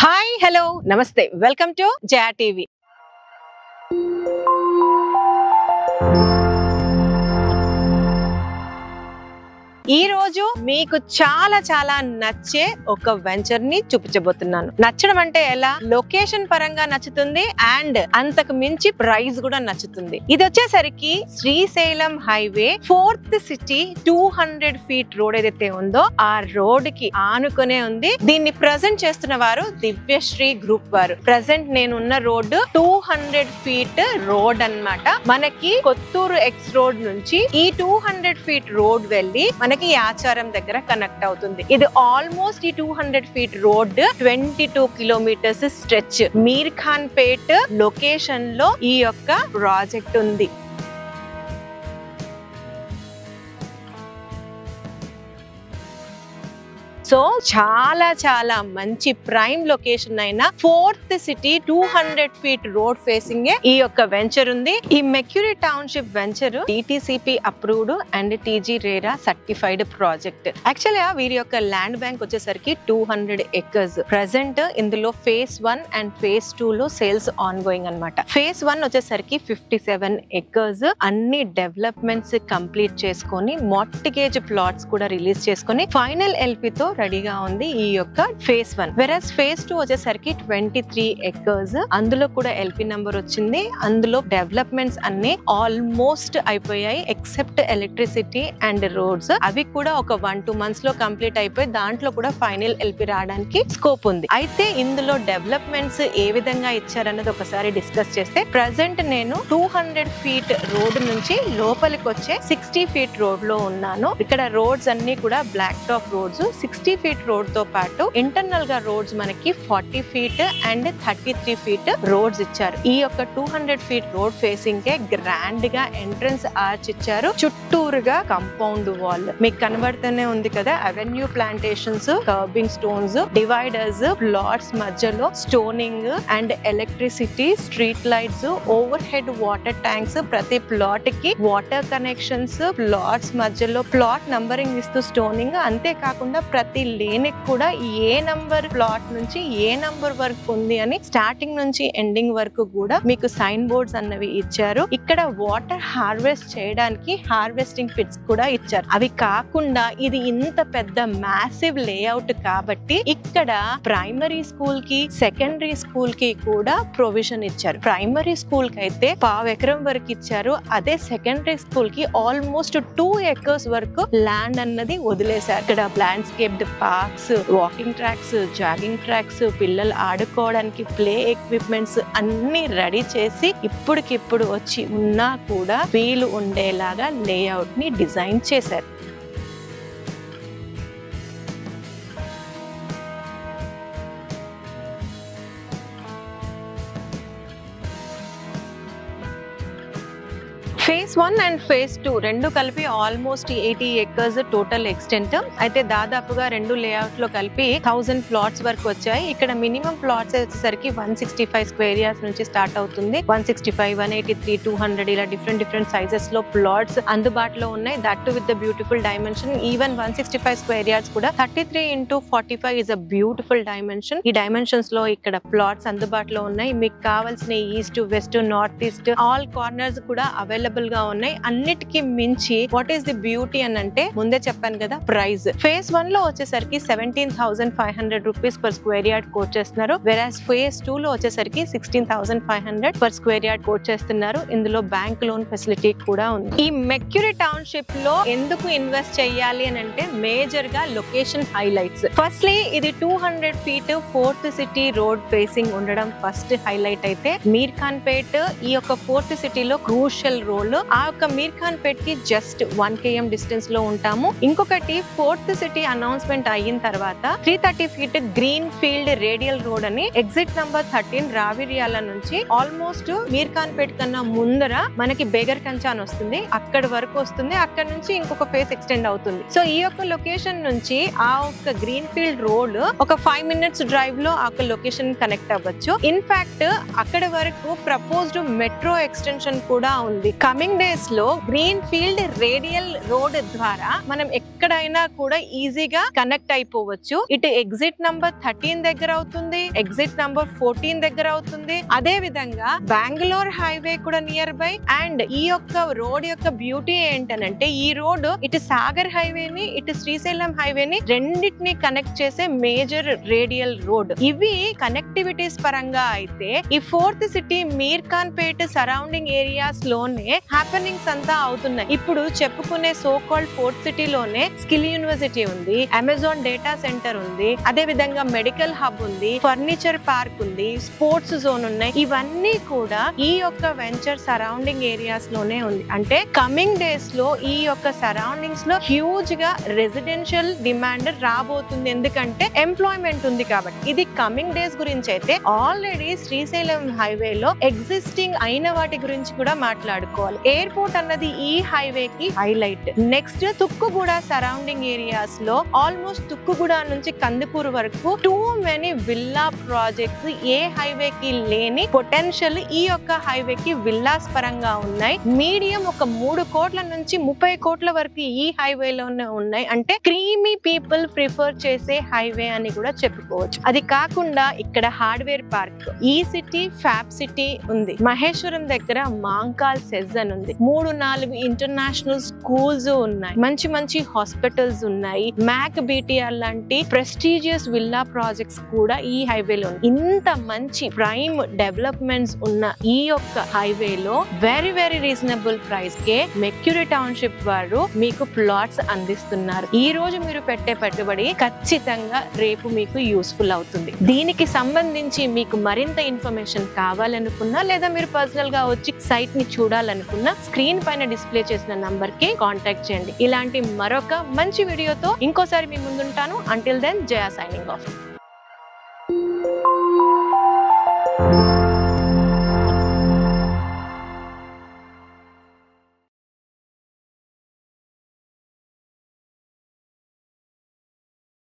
Hi, hello, namaste. Welcome to Jaya TV. ఈ రోజు మీకు చాలా నచ్చే ఒక వెంచర్ ని చూపించబోతున్నాను. నచ్చడం అంటే ఎలా? లొకేషన్ పరంగా నచ్చుతుంది అండ్ అంతకు మించి ప్రైస్ కూడా నచ్చుతుంది. ఇది వచ్చేసరికి Srisailam highway 4th city 200 feet road ఏదైతే ఉందో ఆ రోడ్ కి ఆనుకునే ఉంది. దీన్ని ప్రజెంట్ చేస్తున్న వారు దివ్యశ్రీ గ్రూప్ వారు. ప్రజెంట్ నేను ఉన్న రోడ్డు 200 ఫీట్ రోడ్ అన్నమాట. మనకి కొత్తూరు ఎక్స్ రోడ్ నుంచి ఈ 200 ఫీట్ రోడ్ వెళ్ళి మనకి ఆచారం దగ్గర కనెక్ట్ అవుతుంది. ఇది ఆల్మోస్ట్ ఈ 200 ఫీట్ రోడ్ 22 కిలోమీటర్స్ స్ట్రెచ్. మీర్ ఖాన్ పేట్ లొకేషన్ లో ఈ యొక్క ప్రాజెక్ట్ ఉంది. సో చాలా మంచి ప్రైమ్ లొకేషన్ అయిన 4th city 200 feet road facing ఈ యొక్క వెంచర్ ఉంది. ఈ mercury township venture DTCP approved and TG RERA certified project. యాక్చువల్గా వీరి యొక్క ల్యాండ్ బ్యాంక్ వచ్చేసరికి 200 acres. ప్రెసెంట్ ఇందులో ఫేజ్ 1 అండ్ ఫేజ్ 2 లో సేల్స్ ఆన్ గోయింగ్ అనమాట. ఫేజ్ 1 వచ్చేసరికి 57 acres. అన్ని డెవలప్మెంట్స్ కంప్లీట్ చేసుకొని మార్టిగేజ్ ప్లాట్స్ కూడా రిలీజ్ చేసుకొని ఫైనల్ LP తో రెడీగా ఉంది ఈ యొక్క ఫేజ్ 1. వెరస్ ఫేజ్ 2 వచ్చేసరికి 23 acres. అందులో కూడా LP నెంబర్ వచ్చింది. అందులో డెవలప్మెంట్స్ అన్ని ఆల్మోస్ట్ అయిపోయాయి ఎక్సెప్ట్ ఎలక్ట్రిసిటీ అండ్ రోడ్స్. అవి కూడా ఒక 1-2 months లో కంప్లీట్ అయిపోయి దాంట్లో కూడా ఫైనల్ LP రావడానికి స్కోప్ ఉంది. అయితే ఇందులో డెవలప్మెంట్స్ ఏ విధంగా ఇచ్చారన్నది ఒకసారి డిస్కస్ చేస్తే, ప్రెసెంట్ నేను 200 ఫీట్ రోడ్ నుంచి లోపలికి వచ్చే 60 ఫీట్ రోడ్ లో ఉన్నాను. ఇక్కడ రోడ్స్ అన్ని కూడా black top roads. 60 feet road తో పాటు ఇంటర్నల్ గా రోడ్స్ మనకి 40 ఫీట్ అండ్ 33 ఫీట్ రోడ్స్ ఇచ్చారు. ఈ యొక్క 200 ఫీట్ రోడ్ ఫేసింగ్ కే గ్రాండ్ గా ఎంట్రన్స్ ఆర్చ్ ఇచ్చారు. చుట్టూరుగా కంపౌండ్ వాల్ మీకు కనబడుతూనే ఉంది కదా. Avenue plantations, curbing stones, dividers, plots మధ్యలో stoning and electricity, street lights, overhead water tanks, ప్రతి ప్లాట్ కి వాటర్ కనెక్షన్స్, ప్లాట్స్ మధ్యలో ప్లాట్ నంబరింగ్ ఇస్తూ స్టోనింగ్. అంతేకాకుండా ప్రతి లేనికి కూడా ఏ నంబర్ ప్లాట్ నుంచి ఏ నంబర్ వరకు ఉంది అని స్టార్టింగ్ నుంచి ఎండింగ్ వరకు కూడా మీకు సైన్ బోర్డ్స్ అన్నవి ఇచ్చారు. ఇక్కడ వాటర్ హార్వెస్ట్ చేయడానికి హార్వెస్టింగ్ పిట్స్ కూడా ఇచ్చారు. అవి కాకుండా ఇది ఇంత పెద్ద మ్యాసివ్ లేఅవుట్ కాబట్టి ఇక్కడ ప్రైమరీ స్కూల్ కి సెకండరీ స్కూల్ కి కూడా ప్రొవిజన్ ఇచ్చారు. ప్రైమరీ స్కూల్ కి అయితే 1/2 ఎకరం వరకు ఇచ్చారు. అదే సెకండరీ స్కూల్ కి ఆల్మోస్ట్ 2 acres వరకు ల్యాండ్ అన్నది వదిలేశారు. ఇక్కడ landscaped parks, walking tracks, jogging tracks, పిల్లలు ఆడుకోవడానికి ప్లే ఎక్విప్మెంట్స్ అన్ని రెడీ చేసి ఇప్పటికిప్పుడు వచ్చి ఉన్నా కూడా వీలు ఉండేలాగా లేఅవుట్ ని డిజైన్ చేశారు. ఫేజ్ 1 అండ్ ఫేజ్ 2 రెండు కలిపి ఆల్మోస్ట్ 80 acres టోటల్ ఎక్స్టెంట్. అయితే దాదాపుగా రెండు లేఅవుట్ లో కలిపి 1000 ప్లాట్స్ వరకు వచ్చాయి. ఇక్కడ మినిమం ప్లాట్స్ వచ్చేసరికి 165 స్క్వేర్ యార్డ్స్ నుంచి స్టార్ట్ అవుతుంది. 165, 183, 200 ఇలా డిఫరెంట్ సైజెస్ లో ప్లాట్స్ అందుబాటులో ఉన్నాయి. That with the beautiful dimension. Even 165 square yards కూడా 33x45 is a beautiful dimension. ఈ డైమెన్షన్స్ లో ఇక్కడ ప్లాట్స్ అందుబాటులో ఉన్నాయి. మీకు కావాల్సిన east, west, north east all corners కూడా అవైలబుల్ గా ఉన్నాయి. అన్నిటికీ మించి వాట్ ఈస్ ది బ్యూటీ అని అంటే, ముందే చెప్పాను కదా ప్రైస్. ఫేజ్ 1 లో వచ్చేసరికి 17,500 rupees per square yard quote చేస్తున్నారు. వెరాస్ ఫేజ్ 2 లో వచ్చేసరికి 16,500 పర్ స్క్వేర్ యార్డ్ కోట్ చేస్తున్నారు. ఇందులో బ్యాంక్ లోన్ ఫెసిలిటీ కూడా ఉంది. ఈ మెక్యూరీ టౌన్షిప్ లో ఎందుకు ఇన్వెస్ట్ చేయాలి అని అంటే, మేజర్ గా లొకేషన్ హైలైట్స్. ఫస్ట్లీ ఇది 200 feet 4th city road facing ఉండడం ఫస్ట్ హైలైట్. అయితే మీర్ ఖాన్ పేట్ ఈ యొక్క 4th సిటీలో క్రూషియల్ రోల్. ఆ యొక్క మీర్ ఖాన్ పేట్ కి జస్ట్ 1 km డిస్టెన్స్ లో ఉంటాము. ఇంకొకటి 4th సిటీ అనౌన్స్మెంట్ అయిన తర్వాత 330 feet green field radial road అని ఎగ్జిట్ నంబర్ 13 రావిర్యాల నుంచి ఆల్మోస్ట్ మీర్ ఖాన్ పేట్ కన్నా ముందర మనకి బేగర్ కంచాన్ వస్తుంది. అక్కడ వరకు వస్తుంది. అక్కడ నుంచి ఇంకొక ఫేస్ ఎక్స్టెండ్ అవుతుంది. సో ఈ యొక్క లొకేషన్ నుంచి ఆ యొక్క గ్రీన్ ఫీల్డ్ రోడ్ ఒక 5 minutes డ్రైవ్ లో ఆ యొక్క లొకేషన్ కనెక్ట్ అవ్వచ్చు. ఇన్ఫాక్ట్ అక్కడ వరకు ప్రపోజ్డ్ మెట్రో ఎక్స్టెన్షన్ కూడా ఉంది. కమింగ్ డేస్ లో గ్రీన్ ఫీల్డ్ రేడియల్ రోడ్ ద్వారా మనం ఎక్కడైనా కూడా ఈజీగా కనెక్ట్ అయిపోవచ్చు. ఇటు ఎగ్జిట్ నంబర్ 13 దగ్గర అవుతుంది, ఎగ్జిట్ నంబర్ 14 దగ్గర అవుతుంది. అదే విధంగా బెంగళూరు హైవే కూడా నియర్ బై. అండ్ ఈ యొక్క రోడ్ యొక్క బ్యూటీ ఏంటనంటే ఈ రోడ్ ఇటు సాగర్ హైవేని ఇటు శ్రీశైలం హైవేని రెండింటిని కనెక్ట్ చేసే మేజర్ రేడియల్ రోడ్. ఇవి కనెక్టివిటీస్ పరంగా అయితే ఈ fourth city Meerkhanpet surrounding areas లోనే హ్యాపెనింగ్స్ అంతా అవుతున్నాయి. ఇప్పుడు చెప్పుకునే సో కాల్డ్ ఫోర్త్ సిటీలోనే స్కిల్ యూనివర్సిటీ ఉంది, అమెజాన్ డేటా సెంటర్ ఉంది, అదే విధంగా మెడికల్ హబ్ ఉంది, ఫర్నిచర్ పార్క్ ఉంది, స్పోర్ట్స్ జోన్ ఉన్నాయి. ఇవన్నీ కూడా ఈ యొక్క వెంచర్ సరౌండింగ్ ఏరియాస్ లోనే ఉంది. అంటే కమింగ్ డేస్ లో ఈ యొక్క సరౌండింగ్స్ లో హ్యూజ్ గా రెసిడెన్షియల్ డిమాండ్ రాబోతుంది. ఎందుకంటే ఎంప్లాయ్మెంట్ ఉంది కాబట్టి. ఇది కమింగ్ డేస్ గురించి అయితే ఆల్రెడీ శ్రీశైలం హైవేలో ఎగ్జిస్టింగ్ అయిన వాటి గురించి కూడా మాట్లాడుకోవాలి. ఎయిర్పోర్ట్ అన్నది ఈ హైవే కి highlight. Next Tukkuguda surrounding areas లో ఆల్మోస్ట్ తుక్కుగూడ నుంచి కందుకూరు వరకు టూ మెనీ విల్లా ప్రాజెక్ట్స్ ఏ హైవే కి లేని పొటెన్షియల్ ఈ యొక్క హైవే కి విల్లాస్ పరంగా ఉన్నాయి. మీడియం ఒక 3 కోట్ల నుంచి 30 కోట్ల వరకు ఈ హైవేలోనే ఉన్నాయి. అంటే క్రీమీ పీపుల్ ప్రిఫర్ చేసే హైవే అని కూడా చెప్పుకోవచ్చు. అది కాకుండా ఇక్కడ హార్డ్వేర్ పార్క్, ఈ సిటీ ఫ్యాబ్ సిటీ ఉంది, మహేశ్వరం దగ్గర మాంకాల్ సెజన్ ఉంది, 3-4 ఇంటర్నేషనల్ స్కూల్స్ ఉన్నాయి, మంచి మంచి హాస్పిటల్స్ ఉన్నాయి, మ్యాక్ బీటీఆర్ లాంటి ప్రెస్టీజియస్ విల్లా ప్రాజెక్ట్స్ కూడా ఈ హైవేలో ఉన్నాయి. ఇంత మంచి ప్రైమ్ డెవలప్మెంట్స్ ఉన్న ఈ యొక్క హైవేలో వెరీ వెరీ రీజనబుల్ ప్రైస్ కే మెక్యూరీ టౌన్షిప్ వారు మీకు ప్లాట్స్ అందిస్తున్నారు. ఈ రోజు మీరు పెట్టే పెట్టుబడి ఖచ్చితంగా రేపు మీకు యూస్ఫుల్ అవుతుంది. దీనికి సంబంధించి మీకు మరింత ఇన్ఫర్మేషన్ కావాలనుకున్నా లేదా మీరు పర్సనల్ గా వచ్చి సైట్ ని చూడాలనుకున్నా స్క్రీన్ పైన డిస్ప్లే చేసిన నంబర్ కి కాంటాక్ట్ చేయండి. ఇలాంటి మరొక మంచి వీడియోతో ఇంకోసారి మీ ముందుంటాను. అంటిల్ దెన్ జయా సైనింగ్ ఆఫ్.